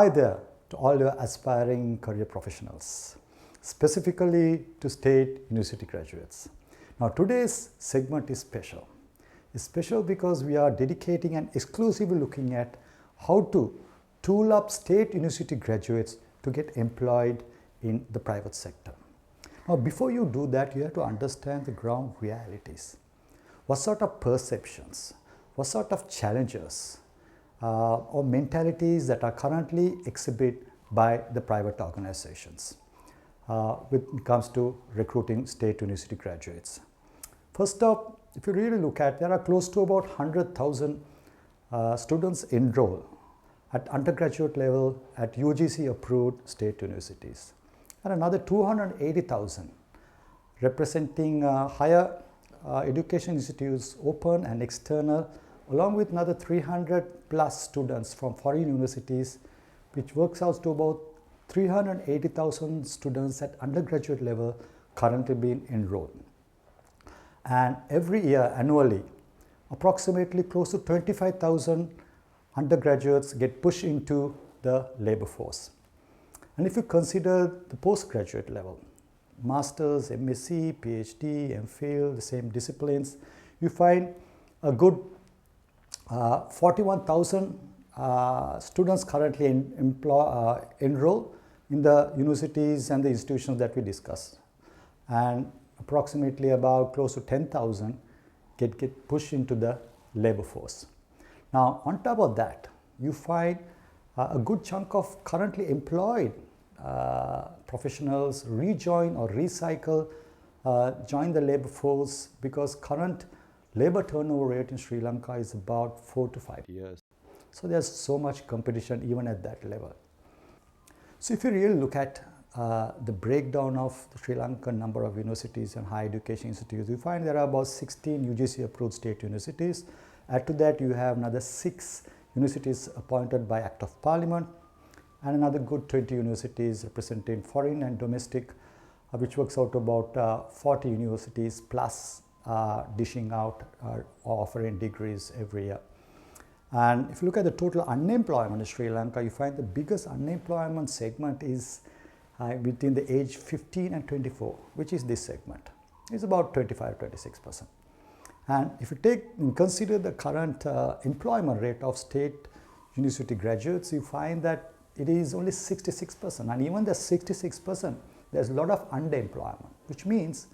Hi there to all your aspiring career professionals, specifically to state university graduates. Now today's segment is special. It's special because we are dedicating and exclusively looking at how to tool up state university graduates to get employed in the private sector. Now before you do that, you have to understand the ground realities. What sort of perceptions, what sort of challenges or mentalities that are currently exhibited by the private organizations when it comes to recruiting state university graduates. First up, if you really look at, there are close to about 100,000 students enrolled at undergraduate level at UGC approved state universities, and another 280,000 representing higher education institutes, open and external, along with another 300 plus students from foreign universities, which works out to about 380,000 students at undergraduate level currently being enrolled. And every year, annually, approximately close to 25,000 undergraduates get pushed into the labor force. And if you consider the postgraduate level, masters, MSc, PhD, MPhil, the same disciplines, you find a good 41,000 students currently enroll in the universities and the institutions that we discussed, and approximately about close to 10,000 get pushed into the labor force. Now on top of that, you find a good chunk of currently employed professionals rejoin or recycle, join the labor force, because current labor turnover rate in Sri Lanka is about 4 to 5 years. So there's so much competition even at that level. So if you really look at the breakdown of the Sri Lankan number of universities and higher education institutes, you find there are about 16 UGC approved state universities. Add to that, you have another 6 universities appointed by Act of Parliament, and another good 20 universities representing foreign and domestic, which works out to about 40 universities plus dishing out or offering degrees every year. And if you look at the total unemployment in Sri Lanka, you find the biggest unemployment segment is within the age 15 and 24, which is this segment. It's about 25-26%. And if you consider the current employment rate of state university graduates, you find that it is only 66%. And even the 66%, there's a lot of underemployment, which means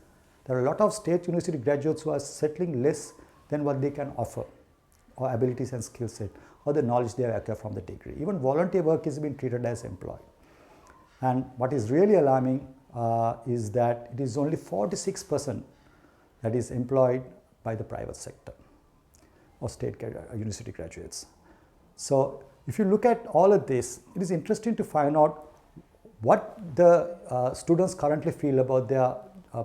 there are a lot of state university graduates who are settling less than what they can offer, or abilities and skill set, or the knowledge they have acquired from the degree. Even volunteer work is being treated as employed. And what is really alarming is that it is only 46% that is employed by the private sector or state university graduates. So if you look at all of this, it is interesting to find out what the students currently feel about their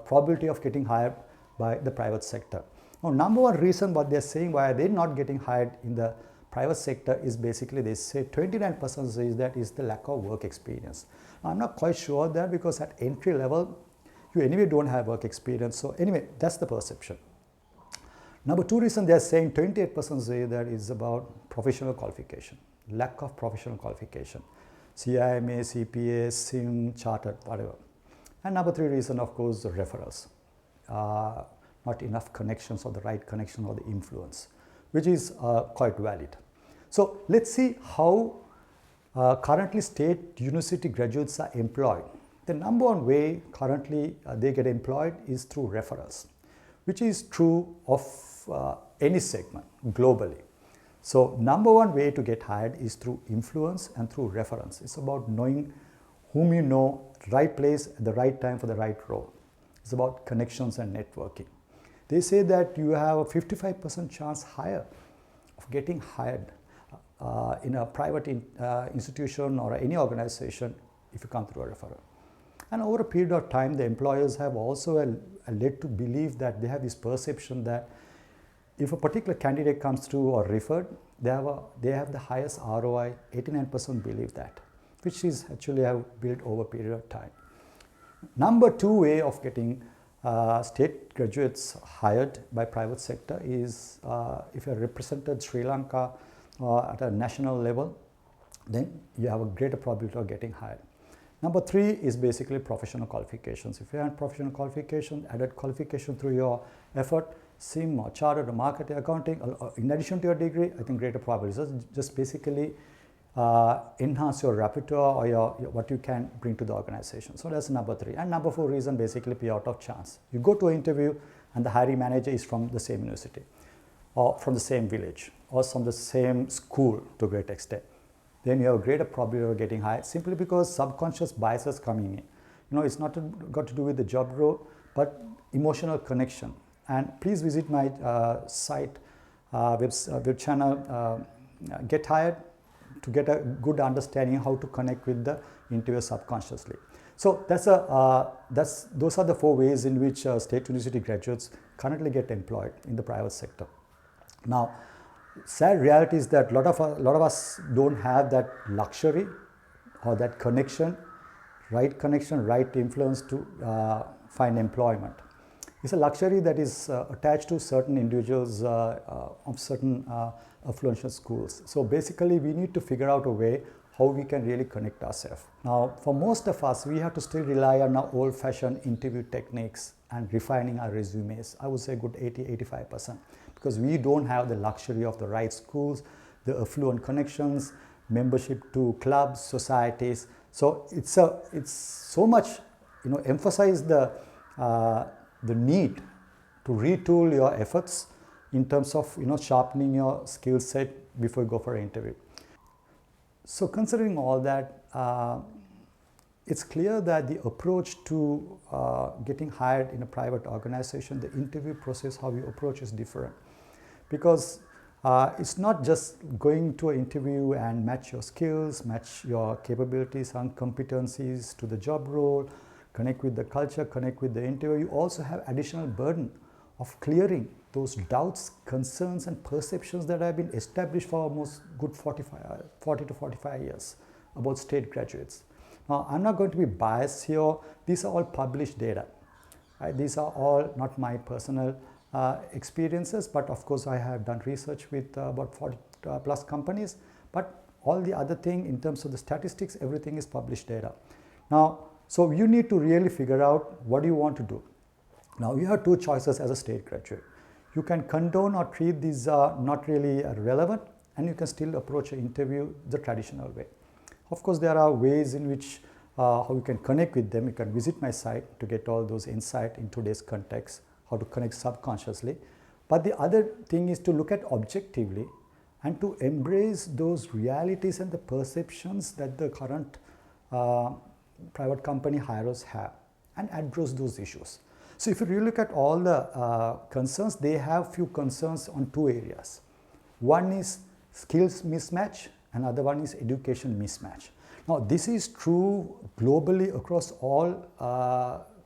probability of getting hired by the private sector. Now, number one reason what they are saying why they are not getting hired in the private sector is basically they say 29% says that is the lack of work experience. Now, I'm not quite sure that, because at entry level, you anyway don't have work experience. So anyway, that's the perception. Number two reason they are saying 28% say that is about professional qualification, lack of professional qualification, CIMA, CPA, SIM, chartered, whatever. And number three reason, of course, the referrals. Not enough connections, or the right connection, or the influence, which is quite valid. So let's see how currently state university graduates are employed. The number one way currently they get employed is through referrals, which is true of any segment globally. So number one way to get hired is through influence and through reference. It's about knowing whom you know, right place at the right time for the right role. It's about connections and networking. They say that you have a 55% chance higher of getting hired in a private institution or any organization if you come through a referral. And over a period of time, the employers have also led to believe that they have this perception that if a particular candidate comes through or referred, they have the highest ROI. 89% believe that, which is actually have built over a period of time. Number two way of getting state graduates hired by private sector is if you represented Sri Lanka at a national level then you have a greater probability of getting hired. Number three is basically professional qualifications. If you have professional qualification, added qualification through your effort, SIM or chartered or marketing, accounting, in addition to your degree, I think greater probability. So just basically enhance your repertoire or your what you can bring to the organization. So that's number three. And number four reason, basically pay out of chance. You go to an interview and the hiring manager is from the same university or from the same village or from the same school to a great extent. Then you have a greater probability of getting hired simply because subconscious biases coming in. It's not got to do with the job role, but emotional connection. And please visit my site, web channel, Get Hired, to get a good understanding how to connect with the interviewer subconsciously. So those are the four ways in which state university graduates currently get employed in the private sector. Now, sad reality is that a lot of us don't have that luxury or that connection, right influence to find employment. It's a luxury that is attached to certain individuals of certain affluential schools. So basically, we need to figure out a way how we can really connect ourselves. Now, for most of us, we have to still rely on our old-fashioned interview techniques and refining our resumes. I would say good 80-85%, because we don't have the luxury of the right schools, the affluent connections, membership to clubs, societies. So it's so much, emphasize the need to retool your efforts in terms of sharpening your skill set before you go for an interview. So considering all that, it's clear that the approach to getting hired in a private organization, the interview process, how you approach is different. Because it's not just going to an interview and match your skills, match your capabilities and competencies to the job role, connect with the culture, connect with the interviewer. You also have additional burden of clearing those doubts, concerns and perceptions that have been established for almost good 40 to 45 years about state graduates. Now, I'm not going to be biased here. These are all published data. Right? These are all not my personal experiences, but of course I have done research with about 40 plus companies. But all the other thing in terms of the statistics, everything is published data. Now, so you need to really figure out what you want to do. Now, you have two choices as a state graduate. You can condone or treat these not really relevant, and you can still approach an interview the traditional way. Of course, there are ways in which how you can connect with them. You can visit my site to get all those insight in today's context, how to connect subconsciously. But the other thing is to look at objectively and to embrace those realities and the perceptions that the current private company hirers have and address those issues. So if you really look at all the concerns, they have few concerns on two areas. One is skills mismatch, another one is education mismatch. Now, this is true globally across all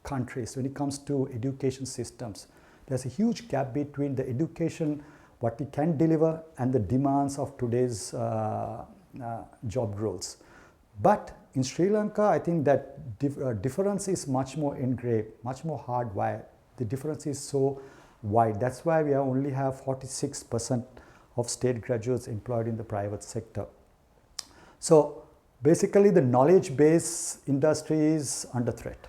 countries when it comes to education systems. There's a huge gap between the education, what we can deliver, and the demands of today's job roles. But in Sri Lanka, I think that difference is much more engraved, much more hardwired. The difference is so wide. That's why we only have 46% of state graduates employed in the private sector. So basically, the knowledge-based industry is under threat.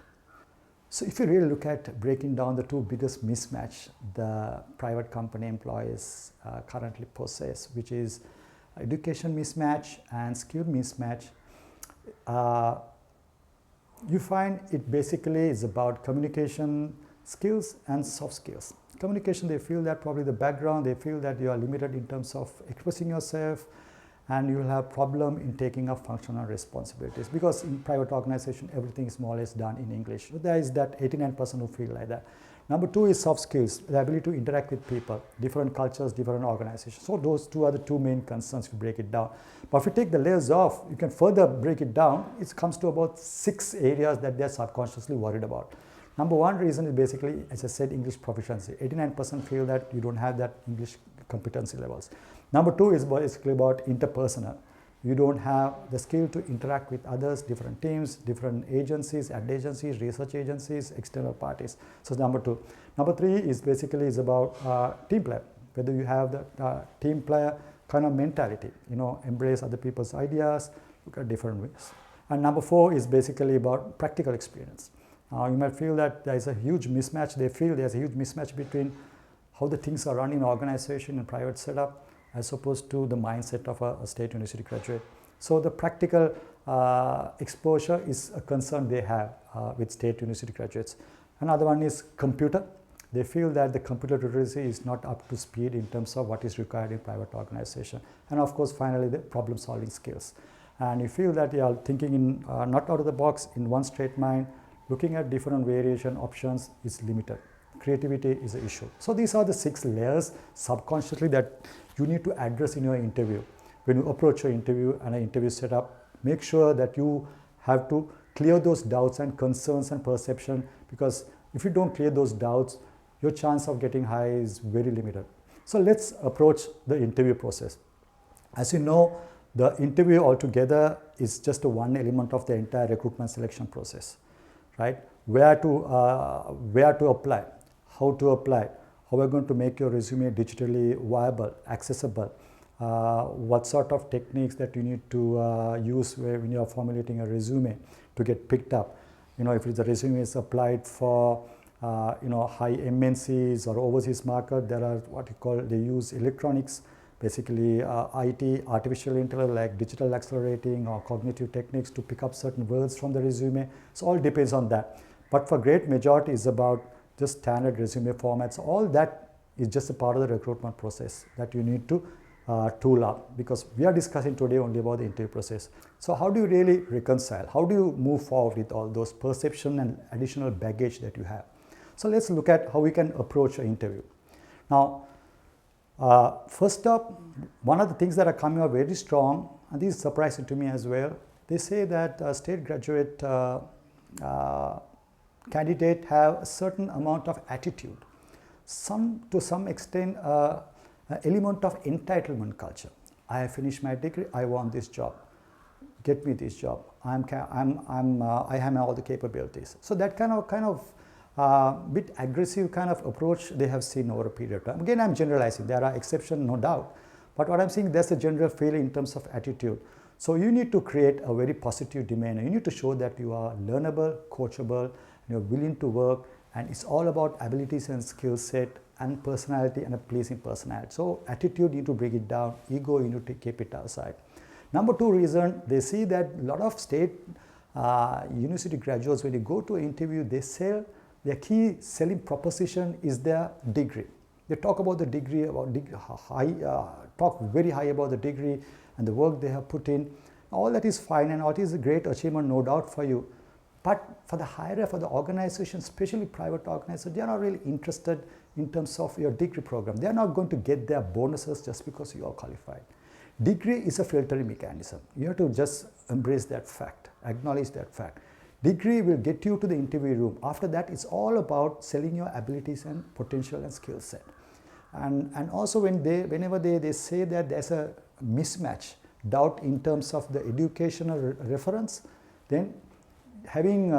So if you really look at breaking down the two biggest mismatch the private company employees currently possess, which is education mismatch and skill mismatch, you find it basically is about communication skills and soft skills. Communication, they feel that probably the background, they feel that you are limited in terms of expressing yourself, and you will have problem in taking up functional responsibilities, because in private organization everything is more or less done in English. So there is that 89% who feel like that. Number two is soft skills, the ability to interact with people, different cultures, different organizations. So those two are the two main concerns if you break it down. But if you take the layers off, you can further break it down. It comes to about 6 areas that they're subconsciously worried about. Number one reason is basically, as I said, English proficiency. 89% feel that you don't have that English competency levels. Number two is basically about interpersonal. You don't have the skill to interact with others, different teams, different agencies, ad agencies, research agencies, external parties. So number two. Number three is basically about team player. Whether you have the team player kind of mentality, embrace other people's ideas, look at different ways. And number 4 is basically about practical experience. You might feel that there is a huge mismatch. They feel there's a huge mismatch between how the things are run in organization and private setup as opposed to the mindset of a state university graduate. So the practical exposure is a concern they have with state university graduates. Another one is computer. They feel that the computer literacy is not up to speed in terms of what is required in private organization. And of course, finally, the problem solving skills. And you feel that you are thinking in not out of the box in one straight mind, looking at different variation options is limited. Creativity is an issue. So these are the 6 layers subconsciously that you need to address in your interview. When you approach your interview and an interview setup, make sure that you have to clear those doubts and concerns and perception, because if you don't clear those doubts, your chance of getting high is very limited. So let's approach the interview process. As you know, the interview altogether is just one element of the entire recruitment selection process, right? Where to apply, how to apply, how we're going to make your resume digitally viable, accessible, what sort of techniques that you need to use when you are formulating a resume to get picked up. If the resume is applied for high MNCs or overseas market, there are what you call, they use electronics, basically IT, artificial intelligence, like digital accelerating or cognitive techniques to pick up certain words from the resume. So all depends on that. But for great majority is about just standard resume formats. All that is just a part of the recruitment process that you need to tool up, because we are discussing today only about the interview process. So how do you really reconcile? How do you move forward with all those perception and additional baggage that you have? So let's look at how we can approach an interview. Now, first up, one of the things that are coming out very strong, and this is surprising to me as well, they say that state graduate candidate have a certain amount of attitude, to some extent element of entitlement culture. I have finished my degree, I want this job, get me this job, I have all the capabilities. So that kind of bit aggressive kind of approach they have seen over a period of time. Again, I'm generalizing, there are exceptions, no doubt, but what I'm saying, there's a general feeling in terms of attitude. So you need to create a very positive demeanor. You need to show that you are learnable, coachable, you're willing to work, and it's all about abilities and skill set and personality and a pleasing personality. So attitude, you need to bring it down, ego, you need to keep it aside. Number 2 reason, they see that a lot of state university graduates, when you go to an interview, their key selling proposition is their degree. They talk about the degree, talk very high about the degree and the work they have put in. All that is fine and what is a great achievement, no doubt for you. But for the hirer, for the organization, especially private organizations, they are not really interested in terms of your degree program. They are not going to get their bonuses just because you are qualified. Degree is a filtering mechanism. You have to just embrace that fact, acknowledge that fact. Degree will get you to the interview room. After that, it's all about selling your abilities and potential and skill set. And also whenever they say that there's a mismatch, doubt in terms of the educational reference, then having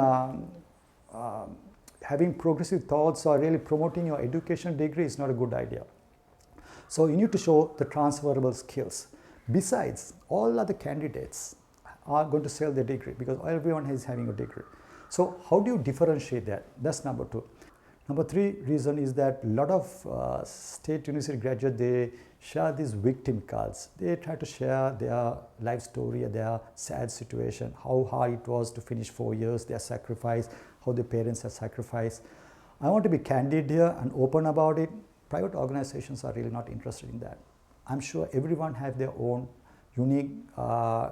progressive thoughts or really promoting your education degree is not a good idea. So you need to show the transferable skills. Besides, all other candidates are going to sell their degree because everyone is having a degree. So how do you differentiate that? That's number 2. Number 3 reason is that a lot of state university graduates, they share these victim cards. They try to share their life story, their sad situation, how hard it was to finish 4 years, their sacrifice, how their parents have sacrificed. I want to be candid here and open about it. Private organizations are really not interested in that. I'm sure everyone has their own unique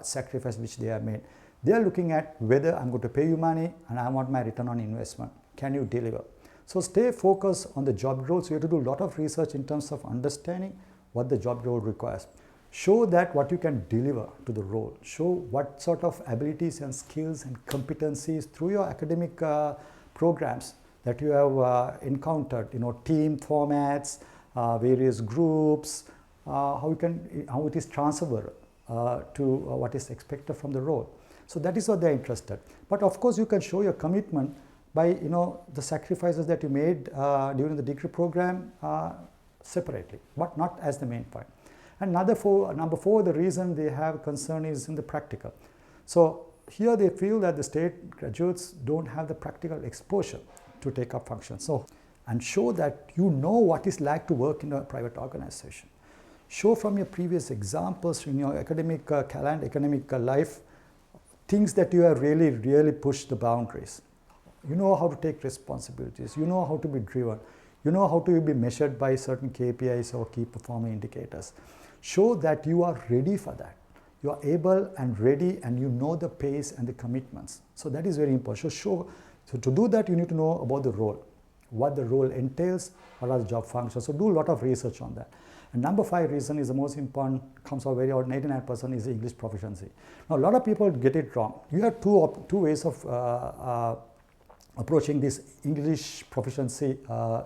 sacrifice which they have made. They are looking at whether I'm going to pay you money and I want my return on investment. Can you deliver? So stay focused on the job role. So you have to do a lot of research in terms of understanding what the job role requires. Show that what you can deliver to the role. Show what sort of abilities and skills and competencies through your academic programs that you have encountered, team formats, various groups, how it is transferred to what is expected from the role. So that is what they are interested. But of course, you can show your commitment by the sacrifices that you made during the degree program separately, but not as the main point. And number four, the reason they have concern is in the practical. So here they feel that the state graduates don't have the practical exposure to take up functions. So, and show that you know what it's like to work in a private organization. Show from your previous examples in your academic calendar, academic life, things that you have really pushed the boundaries. You know how to take responsibilities. You know how to be driven. You know how to be measured by certain KPIs or key performance indicators. Show that you are ready for that. You are able and ready, and you know the pace and the commitments. So that is very important. So to do that, you need to know about the role, what the role entails, what are the job functions. So do a lot of research on that. And number 5 reason is the most important, comes out very out, 99% is the English proficiency. Now a lot of people get it wrong. You have two ways of approaching this English proficiency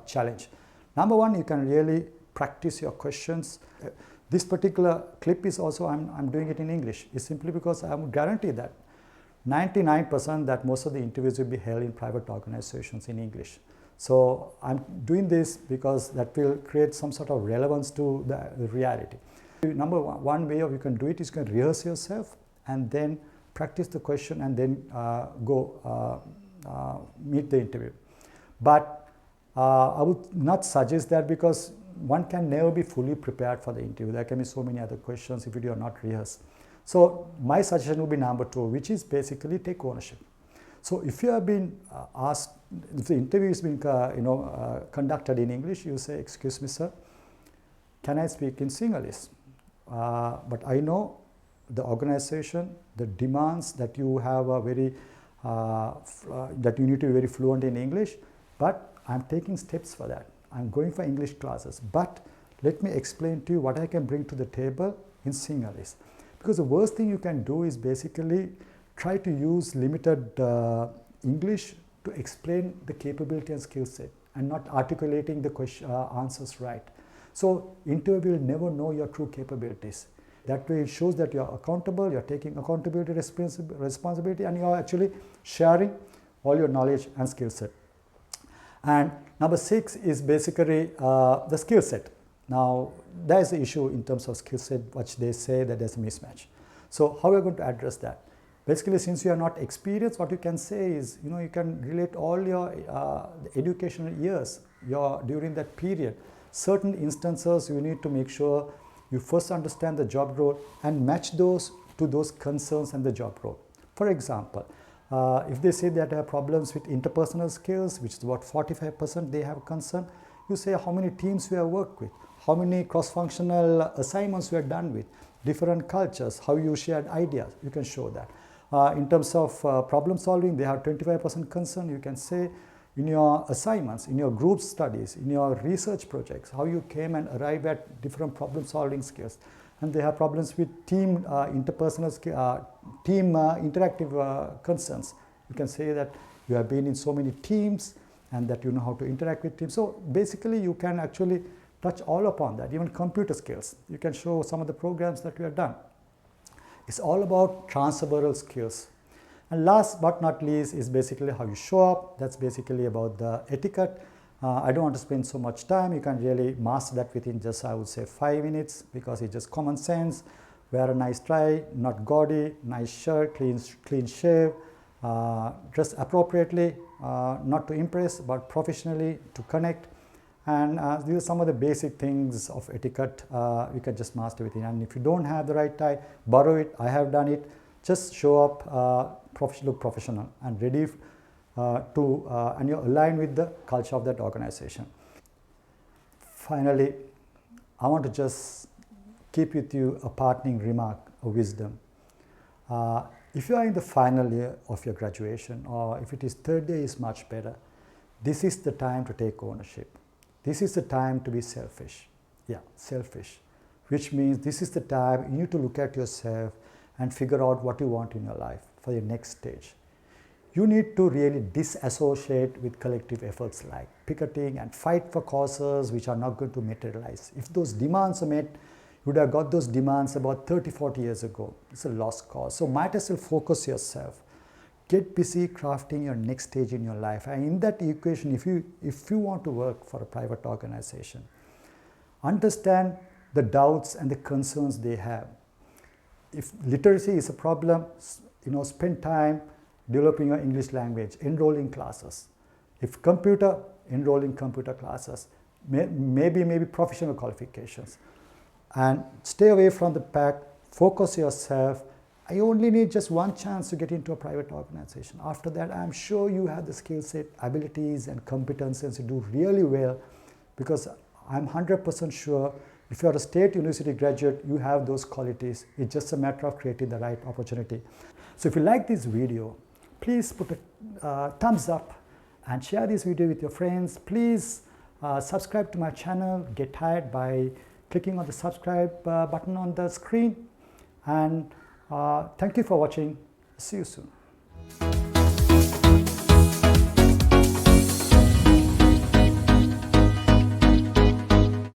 challenge. Number 1, you can really practice your questions. This particular clip is also, I'm doing it in English. It's simply because I would guarantee that 99% that most of the interviews will be held in private organizations in English. So I'm doing this because that will create some sort of relevance to the reality. Number one way you can do it is you can rehearse yourself and then practice the question and then go meet the interview. But I would not suggest that, because one can never be fully prepared for the interview. There can be so many other questions if you are not rehearsed. So my suggestion would be number 2, which is basically take ownership. So if you have been asked, if the interview is being conducted in English, you say, "Excuse me, sir, can I speak in Sinhalese? But I know the organization, the demands that you have a very that you need to be very fluent in English, but I'm taking steps for that. I'm going for English classes, but let me explain to you what I can bring to the table in Sinhalese." Because the worst thing you can do is basically try to use limited English to explain the capability and skill set and not articulating the answers right. So interviewer will never know your true capabilities. That way it shows that you're accountable, you're taking accountability, responsibility, and you're actually sharing all your knowledge and skill set. And number 6 is basically the skill set. Now, there is the issue in terms of skill set, which they say that there's a mismatch. So how are we going to address that? Basically, since you are not experienced, what you can say is, you can relate all your educational years during that period. Certain instances, you need to make sure you first understand the job role and match those to those concerns and the job role. For example, if they say that they have problems with interpersonal skills, which is about 45% they have concern, you say how many teams you have worked with, how many cross-functional assignments you have done with, different cultures, how you shared ideas, you can show that. In terms of problem solving, they have 25% concern. You can say in your assignments, in your group studies, in your research projects, how you came and arrived at different problem solving skills. And they have problems with team interpersonal team interactive concerns. You can say that you have been in so many teams and that you know how to interact with teams. So basically you can actually touch all upon that, even computer skills. You can show some of the programs that you have done. It's all about transferable skills. And last but not least is basically how you show up. That's basically about the etiquette. I don't want to spend so much time. You can really master that within just, I would say, 5 minutes, because it's just common sense. Wear a nice tie, not gaudy, nice shirt, clean shave, dress appropriately, not to impress, but professionally to connect. And these are some of the basic things of etiquette you can just master within. And if you don't have the right tie, borrow it. I have done it. Just show up, look professional and ready and you're aligned with the culture of that organization. Finally, I want to just keep with you a parting remark of wisdom. If you are in the final year of your graduation, or if it is third year is much better, this is the time to take ownership. This is the time to be selfish. Yeah, selfish. Which means this is the time you need to look at yourself and figure out what you want in your life for your next stage. You need to really disassociate with collective efforts like picketing and fight for causes which are not going to materialize. If those demands are met, you would have got those demands about 30, 40 years ago. It's a lost cause. So might as well focus yourself. Get busy crafting your next stage in your life. And in that equation, if you want to work for a private organization, understand the doubts and the concerns they have. If literacy is a problem, spend time developing your English language, enroll in classes. If computer, enroll in computer classes, maybe professional qualifications. And stay away from the pack, focus yourself. I only need just one chance to get into a private organization. After that, I'm sure you have the skill set, abilities, and competencies to do really well, because I'm 100% sure if you're a state university graduate, you have those qualities. It's just a matter of creating the right opportunity. So if you like this video, please put a thumbs up and share this video with your friends. Please subscribe to my channel, Get Hired, by clicking on the subscribe button on the screen. And thank you for watching. See you soon.